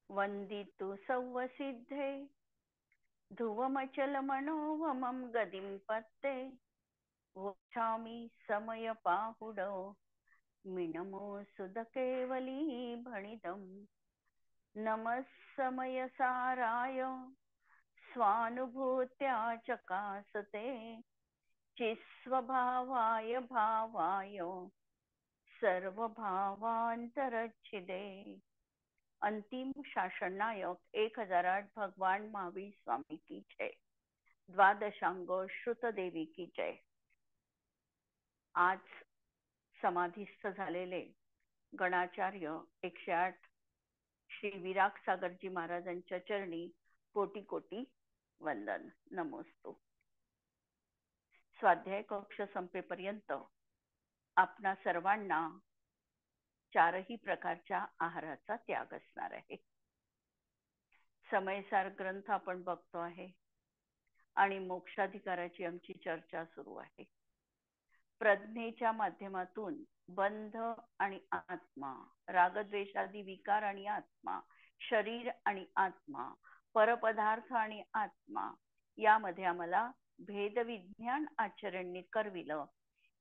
वंदितु सौवसिद्धे ध्रुवमचलमनोवमं गदिं पत्ते वोक्षामि समयपाहुडो मिनमोऽसुधकेवली भणितम् नमः समयसाराय स्वानुभूत्या चकासते चिस्वभावाय भावाय सर्वभावांतरच्छिदे। अंतिम शासन नायक 1008 भगवान महावीर स्वामी की जय। द्वादशांग श्रुत देवी की जय। आज समाधीस्थ झालेले गणाचार्य 108 श्री विराग सागरजी महाराजांच्या चरणी कोटी कोटी वंदन नमोस्तु। स्वाध्याय कक्ष संपेपर्यंत आपणा सर्वांना चारही प्रकारच्या आहाराचा त्याग असणार आहे। समयसार ग्रंथ आपण बघतो आहे आणि मोक्षाधिकाराची आमची चर्चा सुरू आहे। प्रज्ञेच्या माध्यमातून बंध आणि आत्मा, रागद्वेषादी विकार आणि आत्मा, शरीर आणि आत्मा, परपदार्थ आणि आत्मा यामध्ये आम्हाला भेदविज्ञान आचरणने करविलं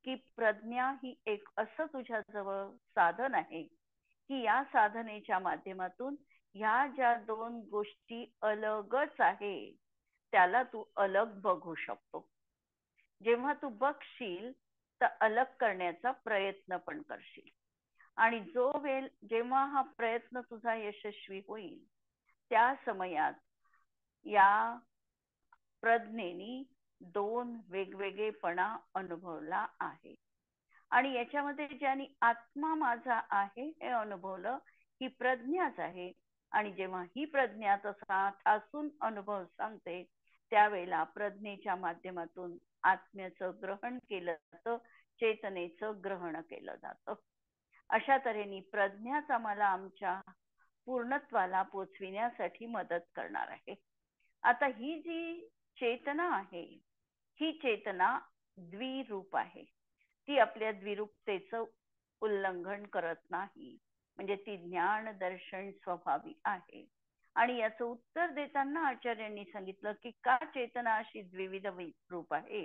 की प्रज्ञा ही एक असं तुझ्याजवळ साधन आहे की या साधनेच्या माध्यमातून ह्या ज्या दोन गोष्टी अलगच आहे त्याला तू अलग बघू शकतो। जेव्हा तू बघशील तर अलग करण्याचा प्रयत्न पण करशील आणि जो वेळ जेव्हा हा प्रयत्न तुझा यशस्वी होईल त्या समयात या प्रज्ञेनी दोन वेगवेगळेपणा अनुभवला आहे आणि याच्यामध्ये ज्यांनी आत्मा माझा आहे हे अनुभवलं ही प्रज्ञाच आहे आणि जेव्हा ही प्रज्ञा तसा ठासून अनुभव सांगते त्यावेळेला प्रज्ञेच्या माध्यमातून आत्म्याचं ग्रहण केलं जातं, चेतनेचं ग्रहण केलं जातं। अशा तऱ्हेने प्रज्ञाच आम्हाला आमच्या पूर्णत्वाला पोचविण्यासाठी मदत करणार आहे। आता ही जी चेतना आहे ही चेतना द्विरूप आहे। ती आपल्या द्विरूपतेचं उल्लंघन करत नाही, म्हणजे ती ज्ञान दर्शन स्वभावी आहे। आणि याचं उत्तर देताना आचार्यांनी सांगितलं की का चेतना अशी द्विविध रूप आहे,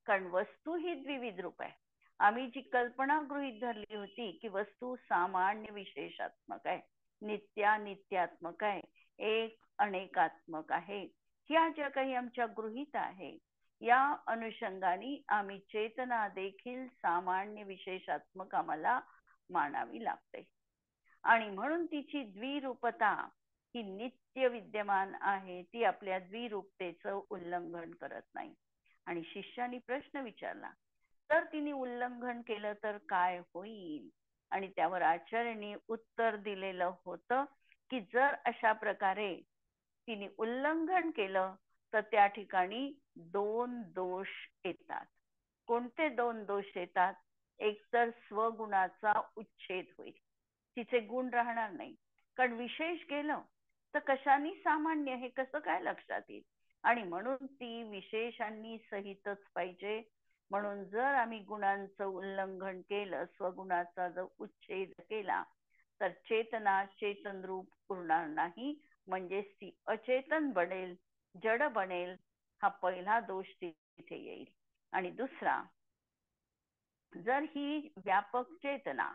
कारण वस्तू ही द्विविध रूप आहे। आम्ही जी कल्पना गृहीत धरली होती की वस्तू सामान्य विशेषात्मक आहे, नित्यात्मक आहे, एक अनेकात्मक आहे, ह्या ज्या काही आमच्या गृहीत आहे या अनुषंगाने आम्ही चेतना देखील सामान्य विशेषात्मक आम्हाला मानावी लागते आणि म्हणून तिची द्विरूपता ही नित्य विद्यमान आहे, ती आपल्या द्विरूपतेचं उल्लंघन करत नाही। आणि शिष्याने प्रश्न विचारला तर तिने उल्लंघन केलं तर काय होईल, आणि त्यावर आचार्यांनी उत्तर दिलेलं होतं की जर अशा प्रकारे तिने उल्लंघन केलं तर त्या ठिकाणी दोन दोष येतात। कोणते दोन दोष येतात? एक तर स्वगुणाचा उच्छेद होईल, तिचे गुण राहणार नाही, कारण विशेष गेलं तर कशाने सामान्य हे कसं काय लक्षात येईल, आणि म्हणून ती विशेषांनी सहितच पाहिजे। म्हणून जर आम्ही गुणांचं उल्लंघन केलं, स्वगुणाचा जर उच्छेद केला तर चेतना चेतन रूप उरणार नाही, म्हणजेच ती अचेतन बनेल, जड बनेल। हा पहिला दोष तिथे येईल। आणि दुसरा, जर ही व्यापक चेतना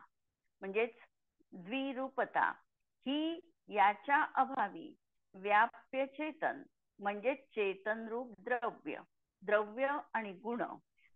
म्हणजेच द्विरूपता ही याच्या अभावी व्याप्य चेतन म्हणजे चेतन रूप द्रव्य, द्रव्य आणि गुण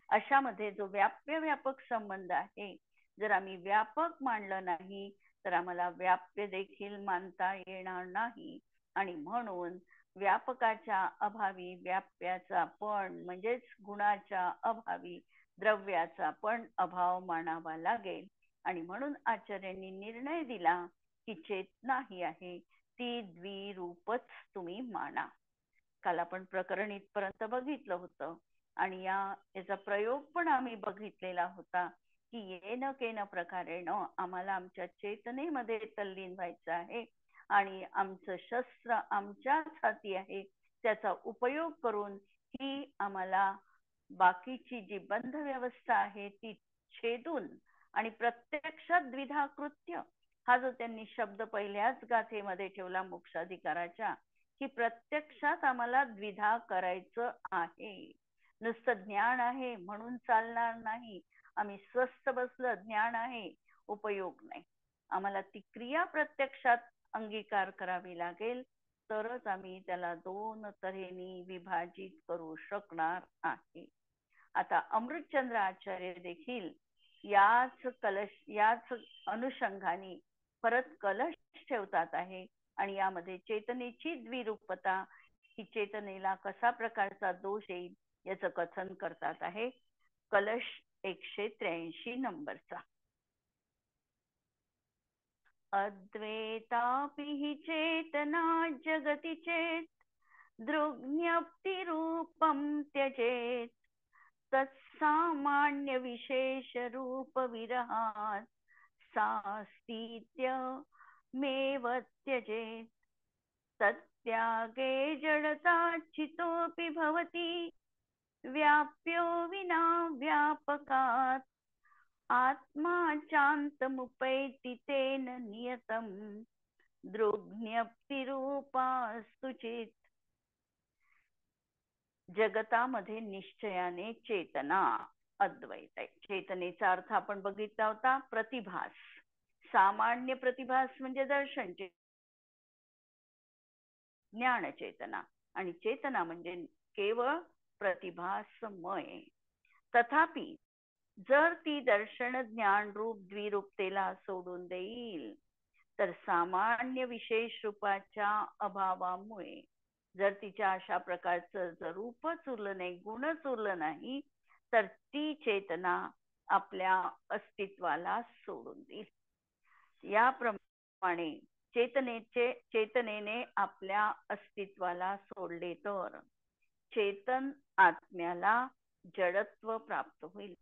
अशामध्ये जो व्याप्य व्यापक संबंध आहे, जर आम्ही व्यापक मानलं नाही तर आम्हाला व्याप्य देखील मानता येणार नाही। आणि म्हणून व्यापकाच्या अभावी व्याप्याचा पण म्हणजेच गुणाच्या अभावी द्रव्याचा पण अभाव मानावा लागेल। आणि म्हणून आचार्यांनी निर्णय दिला की चेतना ही आहे ती द्विरूपच तुम्ही माना। काल आपण प्रकरण इथपर्यंत बघितलं होतं आणि याचा प्रयोग पण आम्ही बघितलेला होता की येन केन प्रकारेण आम्हाला आमच्या चेतनेमध्ये तल्लीन व्हायचं आहे आणि आमचं शस्त्र आमच्याच हाती आहे, त्याचा उपयोग करून ही आम्हाला बाकीची जी बंध व्यवस्था आहे ती छेदून आणि प्रत्यक्षात द्विधा कृत्य हा जो त्यांनी शब्द पहिल्याच गाथेमध्ये ठेवला मोक्षाधिकाराच्या, की प्रत्यक्षात आम्हाला द्विधा करायचं आहे. नुसतं ज्ञान आहे म्हणून चालणार नाही. आम्ही स्वस्थ बसलं, ज्ञान आहे, उपयोग नाही. आम्हाला ती क्रिया प्रत्यक्षात अंगीकार करावी लागेल, तरच आम्ही त्याला दोन तऱ्हेने विभाजित करू शकणार आहे. आता अमृतचंद्र आचार्य देखील याच अनुषंगाने परत कलश ठेवतात आहे. आणि यामध्ये चेतनेची द्विरूपता, ही चेतनेला कसा प्रकारचा दोष येईल याचं कथन करतात आहे. कलश 183 नंबरचा. अद्वैतापि हि चेतना जगति चेत दृग्ज्ञप्ति रूपं त्यजेत तत्सामान्य विशेष रूप विरहात सास्तित्य मेव त्यजेत तत्त्यागे जडता चितोऽपि भवति व्याप्यो विना व्यापकात् आत्मा चान्तमुपैति तेन नियतं दृग्ज्ञप्तिरूपास्तु चित्. जगतामध्ये निश्चयाने चेतना अद्वैत आहे. चेतनेचा अर्थ आपण बघितला होता, प्रतिभास. सामान्य प्रतिभास म्हणजे दर्शन, ज्ञान चेतना, आणि चेतना म्हणजे केवळ प्रतिभासमय. तथापि जर ती दर्शन ज्ञान रूप द्विरूपतेला सोडून देईल, तर सामान्य विशेष रूपाच्या अभावामुळे, जर तिच्या अशा प्रकारचं जर रूपच उरलं नाही, गुणच उरलं नाही, तर ती चेतना आपल्या अस्तित्वाला सोडून देईल. याप्रमाणे चेतनेने आपल्या अस्तित्वाला सोडले तर चेतन आत्म्याला जडत्व प्राप्त होईल.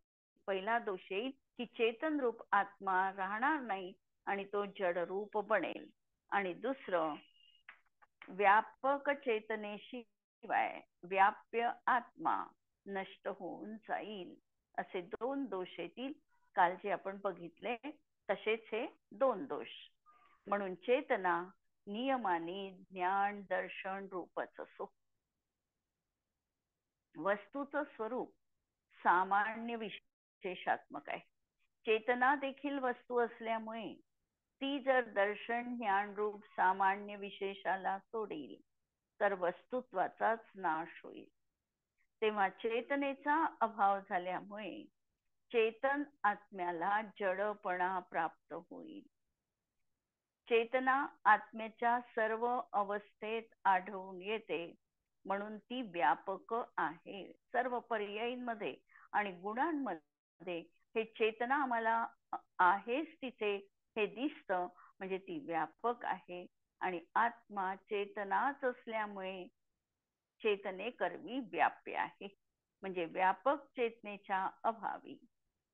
पहिला दोष येईल की चेतन रूप आत्मा राहणार नाही आणि तो जड रूप बनेल. आणि दुसरं, व्यापक चेतनेशिवाय व्याप्य आत्मा नष्ट होऊन जाईल. असे दोन दोष येतील. काल जे आपण बघितले तसेच हे दोन दोष. म्हणून चेतना नियमाने ज्ञान दर्शन रूपच असो. वस्तूचं स्वरूप सामान्य विशेषात्मक आहे. चेतना देखील वस्तू असल्यामुळे ती जर दर्शन ज्ञान रूप सामान्य विशेषाला सोडेल तर वस्तुत्वाचाच नाश होईल. तेव्हा चेतनेचा अभाव झाल्यामुळे चेतन आत्म्याला जडपणा प्राप्त होईल. चेतना आत्म्याच्या सर्व अवस्थेत आढळून येते, म्हणून ती व्यापक आहे. सर्व पर्यायींमध्ये आणि गुणांमध्ये हे चेतना आम्हाला आहेच तिथे हे दिसतं, म्हणजे ती व्यापक आहे. आणि आत्मा चेतनाच असल्यामुळे चेतनेकरवी व्याप्य आहे. म्हणजे व्यापक चेतनेच्या अभावी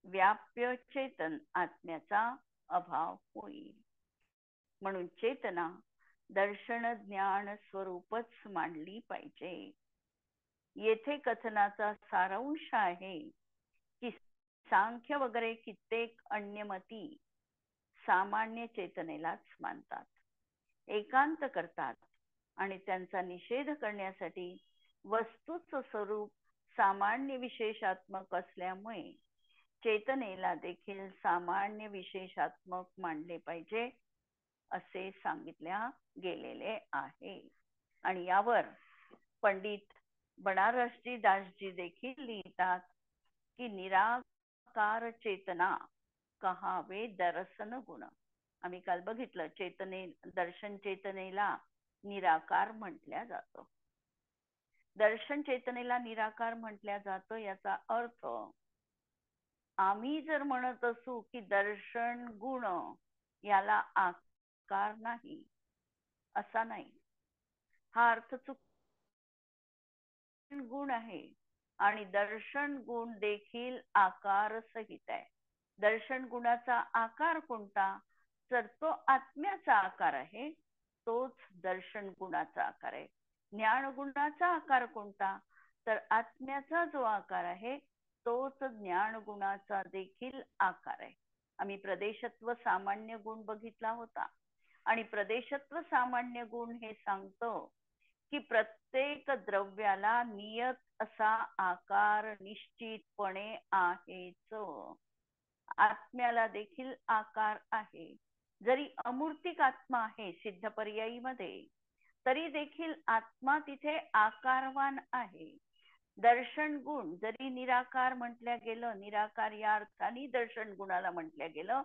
व्याप्य चेतन आत्म्याचा अभाव होईल. म्हणून चेतना दर्शन ज्ञान स्वरूपच मांडली पाहिजे. येथे कथनाचा सारांश आहे की सांख्य वगैरे कित्येक अन्यमती सामान्य चेतनेलाच मानतात, एकांत करतात आणि त्यांचा निषेध करण्यासाठी वस्तूचं स्वरूप सामान्य विशेषात्मक असल्यामुळे चेतनेला देखील सामान्य विशेषात्मक मानले पाहिजे असे सांगितल्या गेलेले आहे. आणि यावर पंडित बनारसजी दासजी देखील लिहितात की निराकार चेतना कहावे दर्शन गुण. आम्ही काल बघितलं, दर्शन चेतनेला निराकार म्हटल्या जातं. दर्शन चेतनेला निराकार म्हटल्या जातं याचा अर्थ, आम्ही जर म्हणत असू की दर्शन गुण याला आकार नाही, असा नाही. हा अर्थ चुक. गुण आहे आणि दर्शन गुण देखील आकार सहित आहे. दर्शन गुणाचा आकार कोणता? तर तो आत्म्याचा आकार आहे, तोच दर्शन गुणाचा आकार आहे. ज्ञान गुणाचा आकार कोणता? तर आत्म्याचा जो आकार आहे तोच ज्ञान गुणाचा देखील आकार आहे. आम्ही प्रदेशत्व सामान्य गुण बघितला होता. आणि प्रदेशत्व सामान्य गुण हे सांगतो की प्रत्येक द्रव्याला नियत असा आकार निश्चितपणे आहेच. आत्म्याला देखील आकार आहे. जरी अमूर्तिक आत्मा आहे सिद्ध पर्यायी मध्ये, तरी देखील आत्मा तिथे आकारवान आहे. दर्शन गुण जरी निराकार म्हटल्या गेलं, निराकार या अर्थाने दर्शन गुणाला म्हटल्या गेलं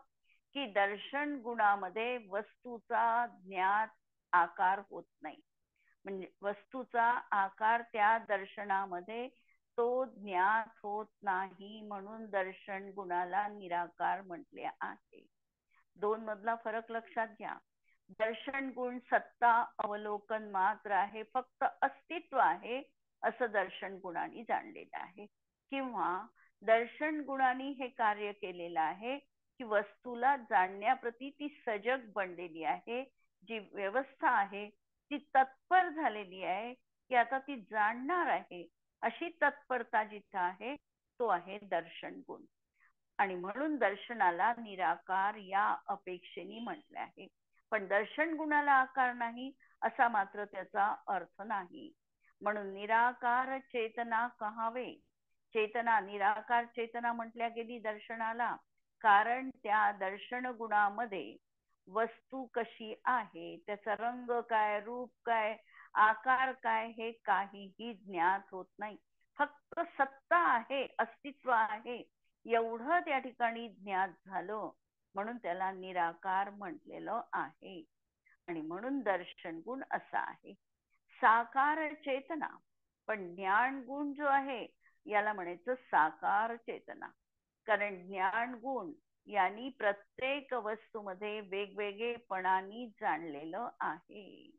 की दर्शन गुणामध्ये वस्तूचा ज्ञात आकार होत नाही. म्हणजे वस्तूचा आकार त्या दर्शनामध्ये तो ज्ञात होत नाही, म्हणून दर्शन गुणाला निराकार म्हटले आहे. दोन मधला फरक लक्षात घ्या. दर्शन गुण सत्ता अवलोकन मात्र आहे, फक्त अस्तित्व आहे असं दर्शन गुणाने जाणलेलं आहे. किंवा दर्शन गुणाने हे कार्य केलेलं आहे की वस्तूला जाणण्याप्रती ती सजग बनलेली आहे. जी व्यवस्था आहे ती तत्पर झालेली आहे की आता ती जाणणार आहे, अशी तत्परता जिथं आहे तो आहे दर्शन गुण. आणि म्हणून दर्शनाला निराकार या अपेक्षेने म्हटले आहे. पण दर्शन गुणाला आकार नाही असा मात्र त्याचा अर्थ नाही. म्हणून निराकार चेतना कहावे. चेतना निराकार चेतना म्हटल्या गेली दर्शनाला, कारण त्या दर्शन गुणामध्ये वस्तू कशी आहे, त्याचा रंग काय, रूप काय, आकार काय, हे काहीही ज्ञात होत नाही. फक्त सत्ता आहे, अस्तित्व आहे, एवढं त्या ठिकाणी ज्ञात झालं, म्हणून त्याला निराकार म्हटलेलं आहे. आणि म्हणून दर्शन गुण असा आहे. साकार चेतना, पण ज्ञान गुण जो आहे याला म्हणायचं साकार चेतना. कारण ज्ञान गुण यांनी प्रत्येक वस्तूमध्ये वेगवेगळेपणाने जाणलेलं आहे.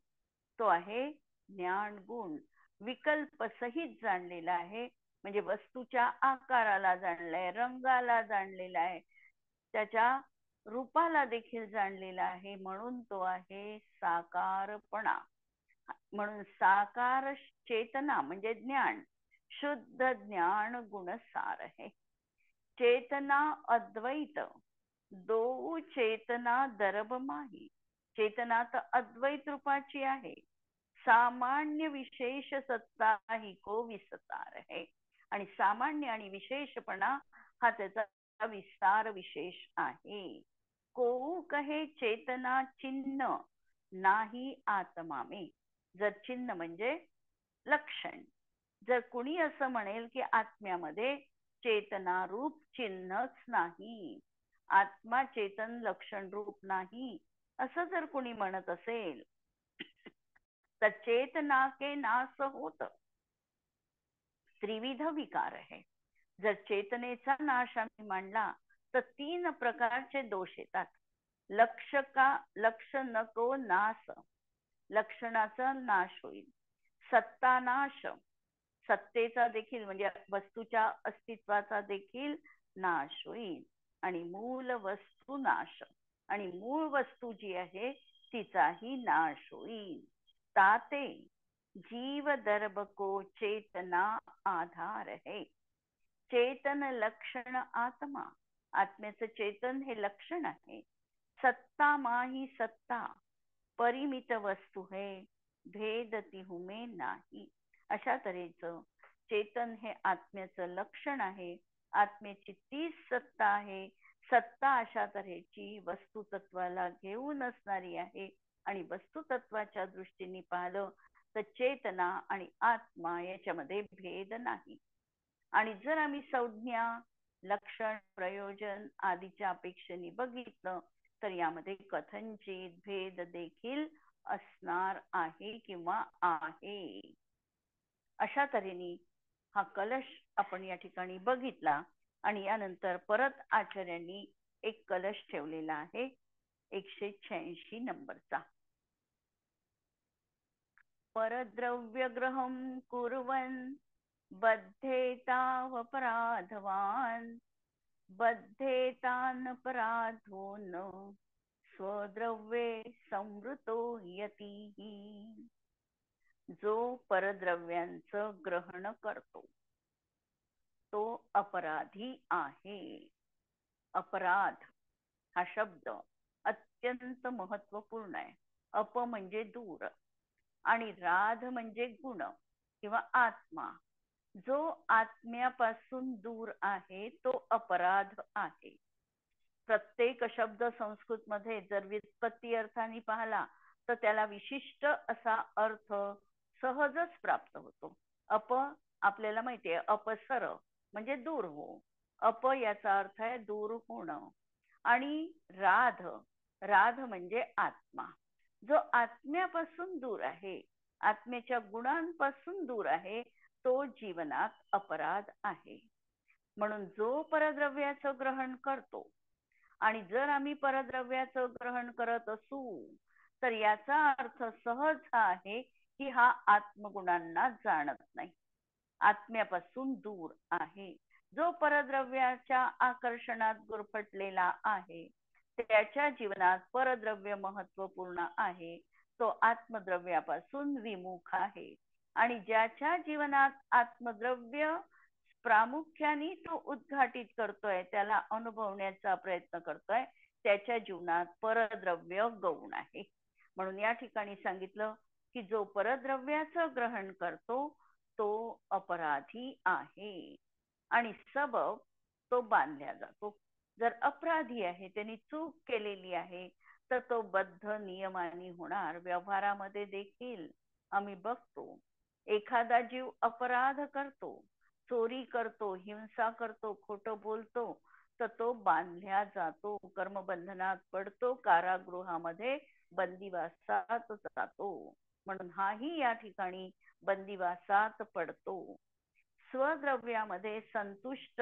तो आहे ज्ञान गुण. विकल्प सहित जाणलेला आहे, म्हणजे वस्तूच्या आकाराला जाणलाय, रंगाला जाणलेला आहे, त्याच्या रूपाला देखील जाणलेला आहे, म्हणून तो आहे साकारपणा. म्हणून साकार चेतना म्हणजे ज्ञान, शुद्ध ज्ञान गुणसार आहे. चेतना अद्वैत, दो चेतना दरब माही. चेतना तर अद्वैत रूपाची आहे, सामान्य विशेष सत्ता ही को विस्तार है. आणि सामान्य आणि विशेषपणा हा त्याचा विस्तार विशेष आहे. को कहे चेतना चिन्ह नाही आत्मा में. जर चिन्ह म्हणजे लक्षण, जर कुणी असं म्हणेल की आत्म्यामध्ये चेतना रूप चिन्हच नाही, आत्मा चेतन लक्षण रूप नाही, असं जर कुणी म्हणत असेल तर चेतना के नाश होत. त्रिविध विकार आहे. जर चेतनेचा नाश आम्ही मांडला तर 3 प्रकारचे दोष येतात. लक्ष नको नाश, लक्षणाचा नाश होईल. सत्ता नाश, सत्तेचा देखील म्हणजे वस्तूच्या अस्तित्वाचा देखील नाश होईल. आणि मूल वस्तू नाश, आणि मूळ वस्तू जी आहे तिचाही नाश होईल. ताते जीव दर्भ को चेतना आधार है. चेतन लक्षण आत्मा, आत्म्याचं चेतन हे लक्षण आहे. सत्ता माही सत्ता, परिमित वस्तू है, भेद तिहू में नाही. अशा तऱ्हेचं चेतन हे आत्म्याचं लक्षण आहे. आत्म्याची तीच सत्ता आहे. सत्ता अशा तऱ्हेची वस्तुतत्वाला घेऊन असणारी आहे. आणि वस्तुतत्वाच्या दृष्टीने पाहिलं तर चेतना आणि आत्मा याच्यामध्ये भेद नाही. आणि जर आम्ही संज्ञा, लक्षण, प्रयोजन आदीच्या अपेक्षेने बघितलं तर यामध्ये कथनचित भेद देखील असणार आहे किंवा आहे. अशा तऱ्हेने हा कलश आपण या ठिकाणी बघितला. आणि यानंतर परत आचार्यांनी एक कलश ठेवलेला आहे 186 नंबरचा. परद्रव्यग्रहं कुर्वन् बद्धेतावपराधवान्, बद्धेतानपराधो न स्वद्रव्ये संवृतो यतिः. जो परद्रव्यांचं ग्रहण करतो तो अपराधी आहे. अपराध हा शब्द अत्यंत महत्वपूर्ण आहे. अप म्हणजे दूर आणि राध म्हणजे गुण किंवा आत्मा. जो आत्म्यापासून दूर आहे तो अपराध आहे. प्रत्येक शब्द संस्कृत मध्ये जर व्युत्पत्ती अर्थाने पाहिला तर त्याला विशिष्ट असा अर्थ सहजच प्राप्त होतो. अप आपल्याला माहितीये, अपसर म्हणजे दूर हो. अप याचा अर्थ आहे दूर होणं. आणि राध, राध म्हणजे आत्मा. जो आत्म्यापासून दूर आहे, आत्म्याच्या गुणांपासून दूर आहे, तो जीवनात अपराध आहे. म्हणून जो परद्रव्याचं ग्रहण करतो, आणि जर आम्ही परद्रव्याचं ग्रहण करत असू तर याचा अर्थ सहज हा आहे की हा आत्मगुणांना जाणत नाही, आत्म्यापासून दूर आहे. जो परद्रव्याच्या आकर्षणात गुरफटलेला आहे, त्याच्या जीवनात परद्रव्य महत्वपूर्ण आहे, तो आत्मद्रव्यापासून विमुख आहे. आणि ज्याच्या जीवनात आत्मद्रव्य प्रामुख्याने तो उद्घाटित करतोय, त्याला अनुभवण्याचा प्रयत्न करतोय, त्याच्या जीवनात परद्रव्य गौण आहे. म्हणून या ठिकाणी सांगितलं की जो परद्रव्याचं ग्रहण करतो तो अपराधी आहे. आणि सबब तो बांधला जातो. जर अपराधी आहे, त्यांनी चूक केलेली आहे, तर तो बद्ध नियमाने होणार. व्यवहारामध्ये देखील आम्ही बघतो, एखादा जीव अपराध करतो, चोरी करतो, हिंसा करतो, खोटं बोलतो, तर तो बांधला जातो, कर्मबंधनात पडतो, कारागृहामध्ये बंदिवासात जातो. म्हणून हाही या ठिकाणी बंदिवासात पडतो. स्वद्रव्यामध्ये संतुष्ट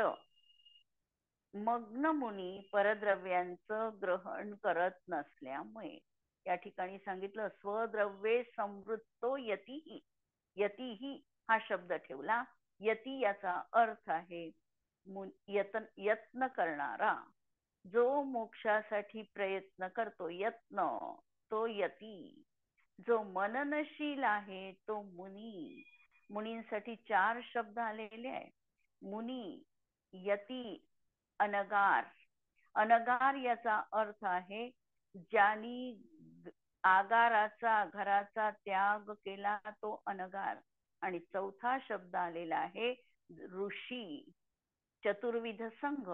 मग्न मुनी परद्रव्यांचं ग्रहण करत नसल्यामुळे या ठिकाणी सांगितलं स्वद्रव्ये समृद्धो यतीही. यतीही हा शब्द ठेवला. यती याचा अर्थ आहे यत्न करणारा, जो मोक्षासाठी प्रयत्न करतो, यत्न, तो यती. जो मननशील आहे तो मुनी. मुनींसाठी 4 शब्द आलेले आहे. मुनी, यती, अनगार. अनगार याचा अर्थ आहे ज्यांनी आगाराचा, घराचा त्याग केला तो अनगार. आणि 4था शब्द आलेला आहे ऋषी. चतुर्विध संघ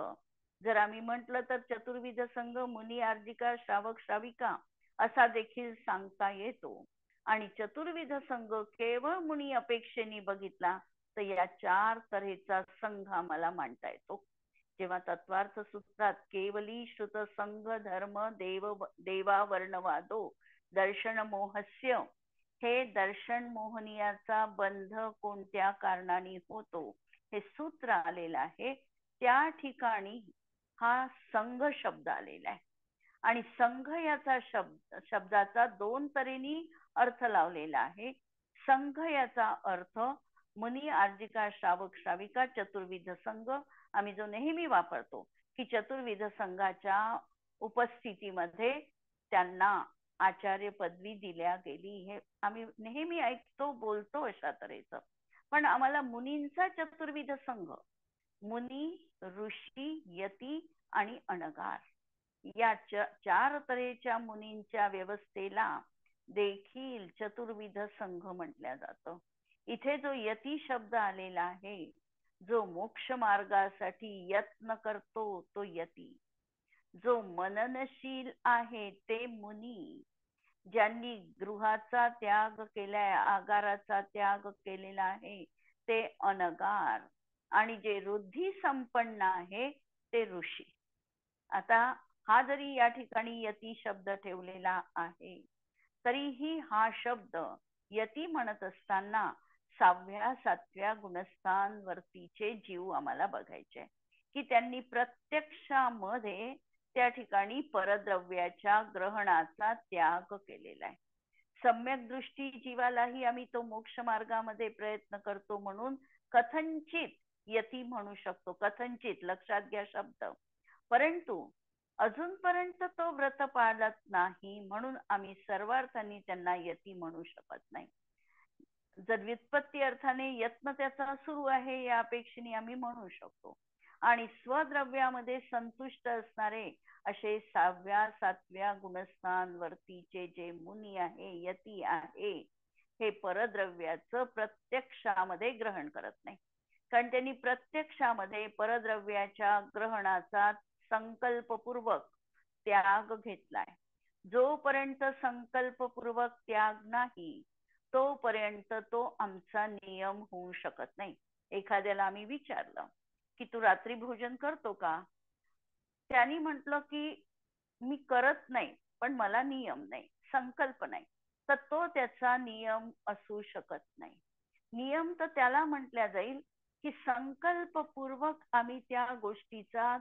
जर आम्ही म्हटलं तर चतुर्विध संघ मुनी, अर्जिका, श्रावक, श्राविका असा देखील सांगता येतो. आणि चतुर्विध संघ केवळ मुनी अपेक्षेने बघितला तर या 4 तऱ्हेचा संघ आम्हाला मांडता येतो. जेव्हा तत्वार्थ सूत्रात केवली श्रुत संघ धर्म देवा वर्णवादो दर्शन मोहस्य, हे दर्शन मोहनियाचा बंध कोणत्या कारणाने होतो हे सूत्र आलेलं आहे, त्या ठिकाणी हा संघ शब्द आलेला आहे. आणि संघ याचा शब्दाचा 2 तऱ्हेनी अर्थ लावलेला आहे. संघ याचा अर्थ मुनी, अर्जिका, श्रावक, श्राविका, चतुर्विध संघ आम्ही जो नेहमी वापरतो की चतुर्विध संघाच्या उपस्थितीमध्ये त्यांना आचार्य पदवी दिल्या गेली, हे आम्ही नेहमी ऐकतो, बोलतो अशा तऱ्हेचं. पण आम्हाला मुनींचा चतुर्विध संघ, मुनी, ऋषी, यती आणि अनगार या 4 तऱ्हेच्या मुनींच्या व्यवस्थेला देखील चतुर्विध संघ म्हटल्या जातं. इथे जो यती शब्द आलेला आहे, जो मोक्ष मार्गासाठी यत्न करतो तो यती. जो मननशील आहे ते मुनी. ज्यांनी गृहाचा त्याग केलाय, आगाराचा त्याग केलेला आहे ते अनगार. आणि जे रुद्धी संपन्न आहे ते ऋषी. आता हा जरी या ठिकाणी यती शब्द ठेवलेला आहे तरीही हा शब्द यती म्हणत असताना 6व्या 7व्या गुणस्थांवरतीचे जीव आम्हाला बघायचे की त्यांनी प्रत्यक्षामध्ये त्या ठिकाणी परद्रव्याच्या ग्रहणाचा त्याग केलेला आहे. सम्यक दृष्टी जीवालाही आम्ही तो मोक्ष मार्गामध्ये प्रयत्न करतो म्हणून कथंचित यती म्हणू शकतो. कथंचित लक्षात घ्या शब्द. परंतु अजूनपर्यंत तो व्रत पाळत नाही म्हणून आम्ही सर्वार्थाने त्यांना यती म्हणू शकत नाही. जर व्युत्पत्ती अर्थाने यत्न त्याचा सुरू आहे या अपेक्षेने आम्ही म्हणू शकतो. आणि स्वद्रव्यामध्ये संतुष्ट असणारे असे 6व्या 7व्या गुणस्थान वरतीचे जे मुनी आहे, यती आहे, हे परद्रव्याचं प्रत्यक्षामध्ये ग्रहण करत नाही. कारण त्यांनी प्रत्यक्षामध्ये परद्रव्याच्या ग्रहणाचा संकल्पपूर्वक त्याग घेतलाय. जोपर्यंत संकल्पपूर्वक त्याग नाही तोपर्यंत तो आमचा नियम होऊ शकत नाही. एखाद्याला आम्ही विचारलं की तू रात्री भोजन करतो का? त्यांनी म्हटलं की मी करत नाही, पण मला नियम नाही, संकल्प नाही, तर तो त्याचा नियम असू शकत नाही. नियम तर त्याला म्हटल्या जाईल की संकल्पपूर्वक आम्ही त्या गोष्टीचा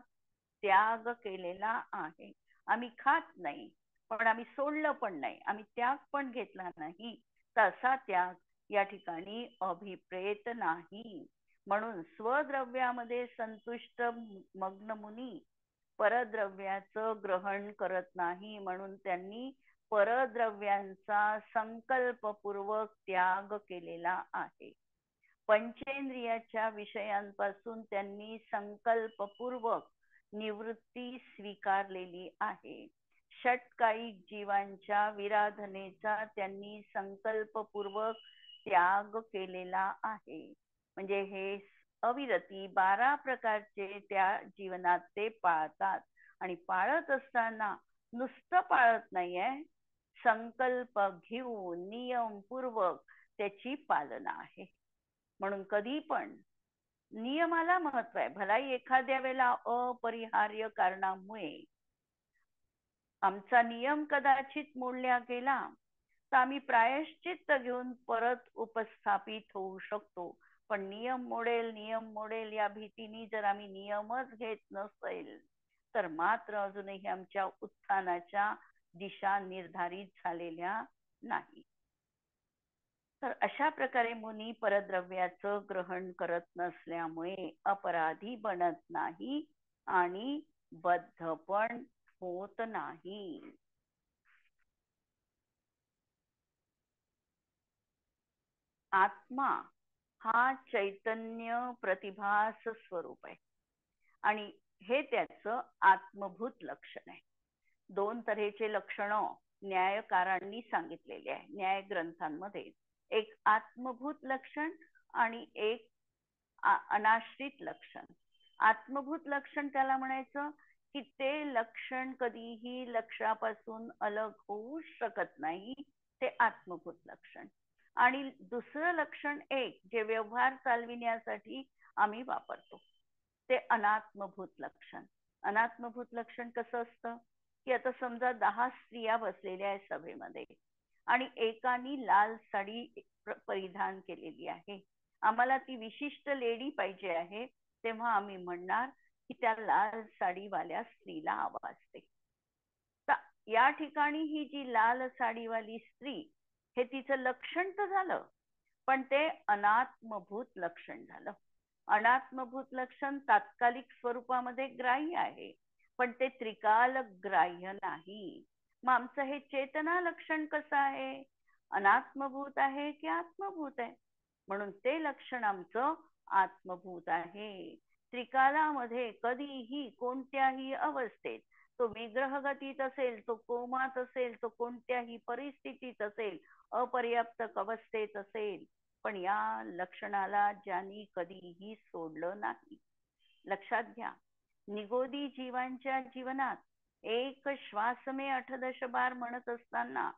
त्याग केलेला आहे. आम्ही खात नाही, पण आम्ही सोडलं पण नाही, आम्ही त्याग पण घेतला नाही, तसा त्याग या ठिकाणी अभिप्रेत नाही. म्हणून स्वद्रव्यामध्ये संतुष्ट मग्न मुनी परद्रव्याचं ग्रहण करत नाही, म्हणून त्यांनी परद्रव्यांचा संकल्पपूर्वक त्याग केलेला आहे. पंचेंद्रियाच्या विषयांपासून त्यांनी संकल्पपूर्वक निवृत्ती स्वीकारलेली आहे. षटकायिक जीवांच्या विराधनेचा त्यांनी संकल्पपूर्वक त्याग केलेला आहे. म्हणजे हे अविरती 12 प्रकारचे त्या जीवनात ते पाळतात. आणि पाळत असताना नुसतं पाळत नाहीये, संकल्प घेऊन नियमपूर्वक त्याची पालना आहे. म्हणून कधी पण नियमाला महत्व आहे. भलाई एखाद्या वेळेला अपरिहार्य कारणामुळे आमचा नियम कदाचित मोडला गेला तर आम्ही प्रायश्चित्त घेऊन परत उपस्थापित होऊ शकतो. पण नियम मोडेल या भीतीने जर आम्ही नियमच घेत नसेल तर मात्र अजूनही आमच्या उत्थानाच्या दिशा निर्धारित झालेल्या नाही. तर अशा प्रकारे मुनी परद्रव्याचं ग्रहण करत नसल्यामुळे अपराधी बनत नाही आणि बद्ध पण होत नाही. आत्मा हा चैतन्य प्रतिभास स्वरूप आहे आणि हे त्याचं आत्मभूत लक्षण आहे. 2 तऱ्हेचे लक्षण न्यायकारांनी सांगितलेले आहे न्याय ग्रंथांमध्ये. एक आत्मभूत लक्षण आणि एक अनाश्रित लक्षण. आत्मभूत लक्षण त्याला म्हणायचं की ते लक्षण कधीही लक्षापासून अलग होऊ शकत नाही, ते आत्मभूत लक्षण. आणि दुसरं लक्षण एक जे व्यवहार चालविण्यासाठी आम्ही वापरतो ते अनात्मभूत लक्षण. अनात्मभूत लक्षण कसं असतं की आता समजा 10 स्त्रिया बसलेल्या आहेत सभेमध्ये आणि एकानी लाल साडी परिधान केलेली आहे. आम्हाला ती विशिष्ट लेडी पाहिजे आहे, तेव्हा आम्ही म्हणणार की त्या लाल साडीवाल्या स्त्रीला आवाज दे. या ठिकाणी ही जी लाल साडीवाली स्त्री हे तिचं लक्षण तर झालं, पण ते अनात्मभूत लक्षण झालं. अनात्मभूत लक्षण तात्कालिक स्वरूपामध्ये ग्राह्य आहे, पण ते त्रिकाल ग्राह्य नाही. मग आमचं हे चेतना लक्षण कसं आहे? अनात्मभूत आहे की आत्मभूत आहे? म्हणून ते लक्षण आमचं आत्मभूत आहे. त्रिकालामध्ये कधीही कोणत्याही अवस्थेत तो विग्रहगतीत असेल, तो कोमात असेल, तो कोणत्याही परिस्थितीत असेल, अपर्याप्त अवस्थेत असेल, पण या लक्षणाला ज्यांनी कधीही सोडलं नाही. लक्षात घ्या, निगोदी जीवांच्या जीवनात एक श्वास में 18 बार म्हणत असताना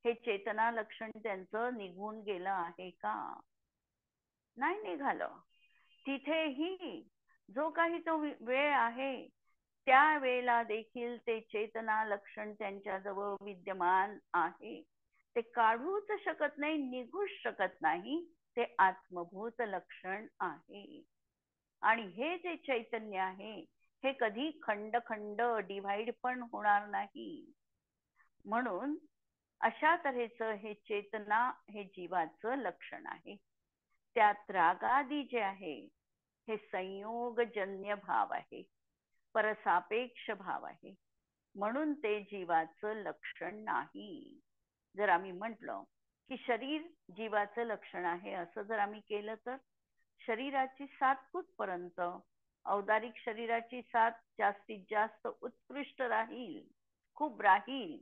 हे चेतना लक्षण त्यांचं निघून गेलं आहे का? नाही निघालं. तिथेही जो काही तो वेळ आहे त्या वेळेला देखील ते चेतना लक्षण त्यांच्या जवळ विद्यमान आहे. ते काढूच शकत नाही, निघूच शकत नाही. ते आत्मभूत लक्षण आहे. आणि हे जे चैतन्य आहे हे कधी खंड खंड डिव्हाइड पण होणार नाही. म्हणून अशा तऱ्हेचं हे चेतना हे जीवाचं लक्षण आहे. त्यात रागादी जे आहे हे संयोगजन्य भाव आहे, परसापेक्ष भाव आहे, म्हणून ते जीवाचं लक्षण नाही. जर आम्ही म्हटलं की शरीर जीवाचं लक्षण आहे असं जर आम्ही केलं तर शरीराची 7 फूट पर्यंत औदारिक शरीराची साथ जास्तीत जास्त उत्कृष्ट राहील, खूप राहील,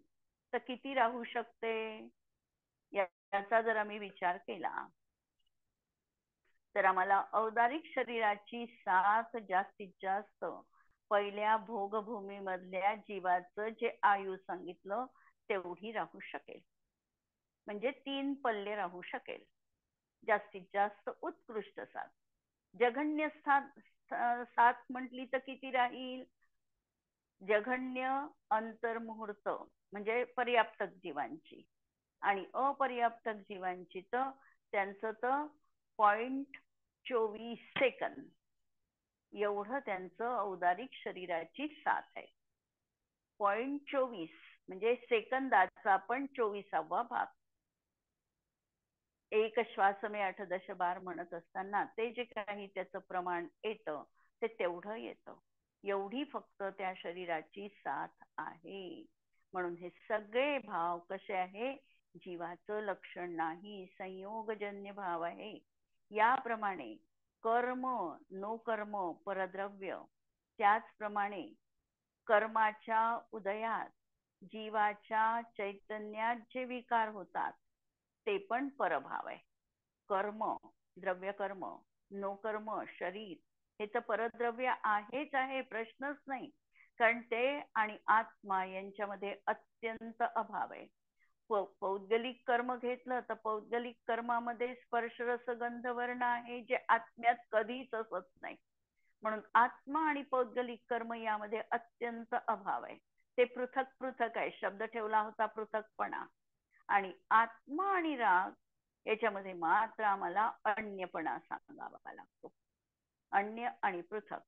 तर किती राहू शकते याचा जर आम्ही विचार केला तर आम्हाला औदारिक शरीराची साथ जास्तीत जास्त पहिल्या भोगभूमी मधल्या जीवाचं जे आयु सांगितलं तेवढी राहू शकेल. म्हणजे 3 पल्ले राहू शकेल. जास्तीत जास्त उत्कृष्ट साथ. जघन्य साथ म्हटली तर किती राहील? जघन्य अंतर्मुहूर्त म्हणजे पर्याप्तक जीवांची आणि अपर्याप्तक जीवांची तर त्यांचं तर 0.24 एवढं त्यांचं औदारिक शरीराची साथ आहे. 0.24 म्हणजे सेकंदाचा पण 24वा भाग. एक श्वास में 8 दश बार म्हणत असताना ते जे काही त्याचं प्रमाण येतं ते तेवढं येतं. एवढी फक्त त्या शरीराची साथ आहे. म्हणून हे सगळे भाव कसे आहे? जीवाचं लक्षण नाही, संयोगजन्य भाव आहे. याप्रमाणे कर्म नो कर्म परद्रव्य, त्याचप्रमाणे कर्माच्या उदयात जीवाच्या चैतन्यात जे विकार होतात ते पण परभाव आहे. कर्म, द्रव्य कर्म, नो कर्म, शरीर हे तर परद्रव्य आहेच आहे, प्रश्नच नाही. कारण ते आणि आत्मा यांच्यामध्ये अत्यंत अभाव आहे. पौद्गलिक कर्म घेतलं तर पौद्गलिक कर्मामध्ये स्पर्श रस गंध वर्ण आहे जे आत्म्यात कधीच असत नाही. म्हणून आत्मा आणि पौद्गलिक कर्म यामध्ये अत्यंत अभाव आहे. ते पृथक पृथक आहे. शब्द ठेवला होता पृथकपणा. आणि आत्मा आणि राग याच्यामध्ये मात्र आम्हाला अन्यपणा सांगावा लागतो. अन्य आणि पृथक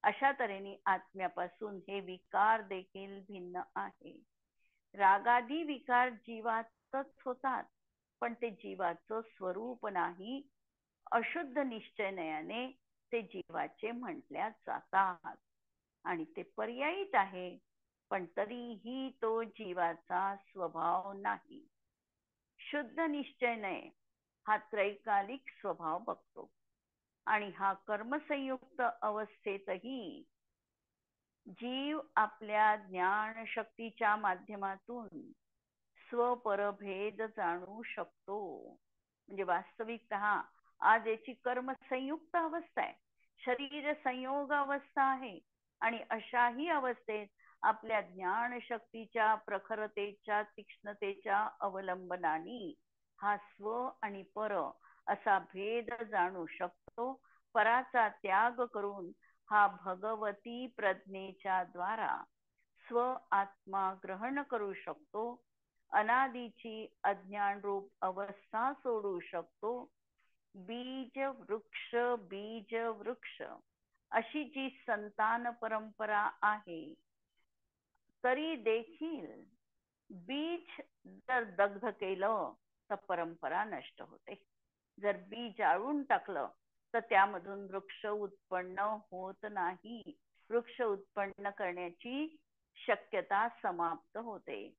अशा तऱ्हेने आत्म्यापासून हे विकार देखील भिन्न आहे. रागादी विकार जीवातच होतात पण ते जीवाचं स्वरूप नाही. अशुद्ध निश्चयने ते जीवाचे म्हटल्या जातात आणि ते पर्यायीच आहे पण तरीही तो जीवाचा स्वभाव नाही. शुद्ध निश्चयने हा त्रैकालिक स्वभाव बघतो आणि हा कर्मसंयुक्त अवस्थेतही जीव आपल्या ज्ञान शक्तीच्या माध्यमातून स्वपरभेद जाणू शकतो. म्हणजे वास्तविकतः आज याची कर्म संयुक्त अवस्था आहे, शरीर संयोग अवस्था आहे आणि अशाही अवस्थेत आपल्या ज्ञान शक्तीच्या प्रखरतेच्या तीक्ष्णतेच्या अवलंबनाने हा स्व आणि पर असा भेद जाणू शकतो. पराचा त्याग करून हा भगवती प्रज्ञेच्या द्वारा स्व आत्मा ग्रहण करू शकतो. अनादीची अज्ञान रूप अवस्था सोडू शकतो. बीज वृक्ष अशी जी संतान परंपरा आहे तरी देखील बीज जर दग्ध केलं तर परंपरा नष्ट होते. जर बीज जाळून टाकलं तर त्यामधून वृक्ष उत्पन्न होत नाही. वृक्ष उत्पन्न करण्याची शक्यता समाप्त होते.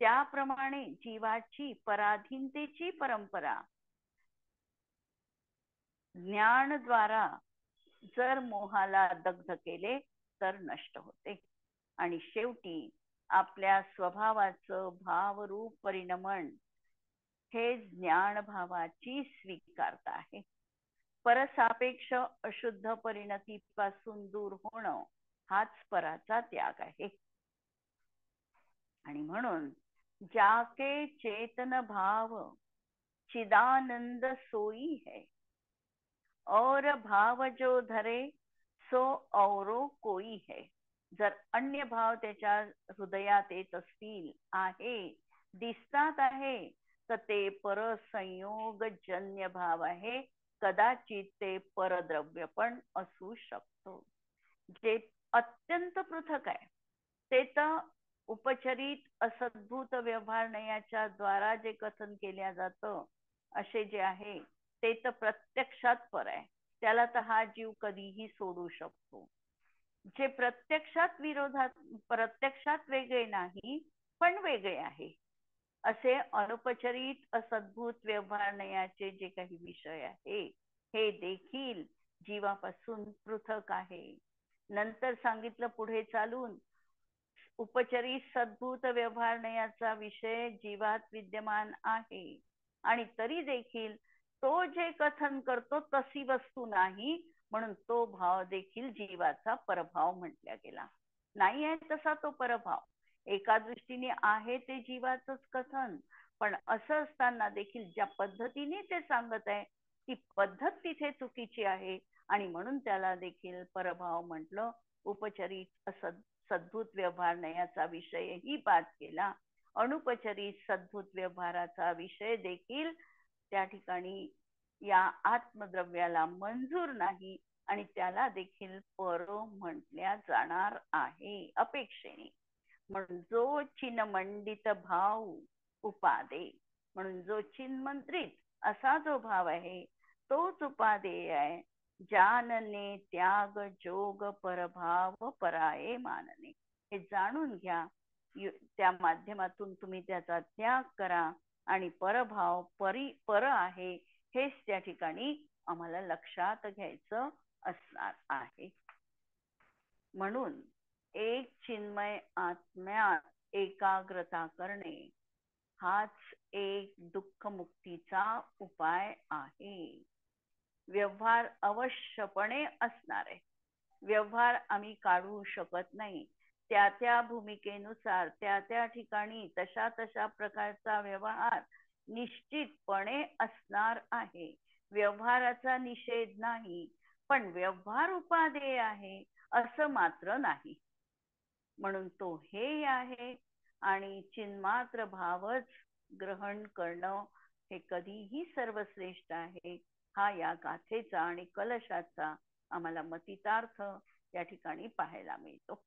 त्याप्रमाणे जीवाची पराधीनतेची परंपरा ज्ञानद्वारा जर मोहाला दग्ध केले तर नष्ट होते आणि शेवटी आपल्या स्वभावाचं भावरूप परिणमन हे ज्ञान भावाची स्वीकारता आहे. परसापेक्ष अशुद्ध परिणतीपासून दूर होणं हाच पराचा त्याग आहे. आणि म्हणून जाके चेतन भाव चिदानंद सोई है और भाव जो धरे सो औरो कोई है. जर अन्य भाव त्याच्या हृदयात येत असतील आहे, दिसतात आहे, तर ते परसंयोगजन्य भाव आहे. कदाचित ते परद्रव्य पण असू शकतो. जे अत्यंत पृथक आहे ते तर उपचरित असद्भूत व्यवहार नयाच्या द्वारा जे कथन केल्या जातं असे जे आहे ते तर प्रत्यक्षात पर आहे. त्याला तर हा जीव कधीही सोडू शकतो. जे प्रत्यक्षात विरोधात प्रत्यक्षात वेगळे नाही पण वेगळे आहे असे अनुपचरित असद्भूत व्यवहार नयाचे जे काही विषय आहे हे देखील जीवापासून पृथक आहे. नंतर सांगितलं पुढे चालून, उपचरी सद्भूत व्यवहार याचा विषय जीवात विद्यमान आहे आणि तरी देखील तो जे कथन करतो तशी वस्तू नाही, म्हणून तो भाव देखील जीवाचा परभाव म्हटला गेला. नाही आहे तसा तो परभाव, एका दृष्टीने आहे ते जीवाचंच कथन, पण असं असताना देखील ज्या पद्धतीने ते सांगत आहे ती पद्धत तिथे चुकीची आहे आणि म्हणून त्याला देखील परभाव म्हटलं. उपचरित असं सद्भूत व्यवहार नयाचा विषयही बाद केला. अनुपचरित सद्भूत व्यवहाराचा विषय देखील त्या ठिकाणी या आत्मद्रव्याला मंजूर नाही आणि त्याला देखील पर म्हटल्या जाणार आहे अपेक्षेने. म्हणून जो चिन्मंडित भाव उपादे, म्हणून जो चिन्मंत्रित असा जो भाव आहे तोच उपादेय आहे. जानने त्याग जोग परभाव पराये मानने, हे जाणून घ्या. त्या माध्यमातून तुम्ही त्याचा त्याग करा आणि परभाव पर आहे हेच त्या ठिकाणी आम्हाला लक्षात घ्यायचं असणार आहे. म्हणून एक चिन्मय आत्म्यात एकाग्रता करणे हाच एक दुःख मुक्तीचा उपाय आहे. व्यवहार अवश्यपणे असणार आहे. व्यवहार आम्ही काढू शकत नाही. त्या त्या भूमिकेनुसार त्या त्या ठिकाणी तशा तशा प्रकारचा व्यवहार निश्चितपणे असणार आहे. व्यवहाराचा निषेध नाही, पण व्यवहार उपादेय आहे असं मात्र नाही. म्हणून तो हे आहे आणि चिन्मात्र भावच ग्रहण करणं हे कधीही सर्वश्रेष्ठ आहे. हा या गाथेचा आणि कलशाचा आम्हाला मतितार्थ या ठिकाणी पाहायला मिळतो.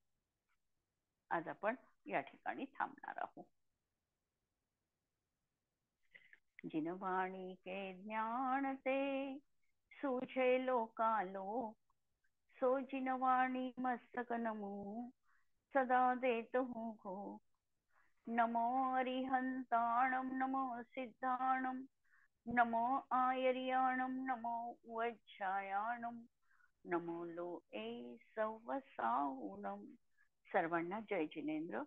आज आपण या ठिकाणी थांबणार आहोत. जिनवाणी के ज्ञान ते सूझे लोकालोक, सो जिनवाणी मस्तक नमो सदा देत हूँ घो. नमो अरिहंताणम नमो सिद्धाणम नमो आयर्याणम नमो वज्रायाणम नमो लोए सवसाहुणम. सर्वांना जय जिनेंद्र.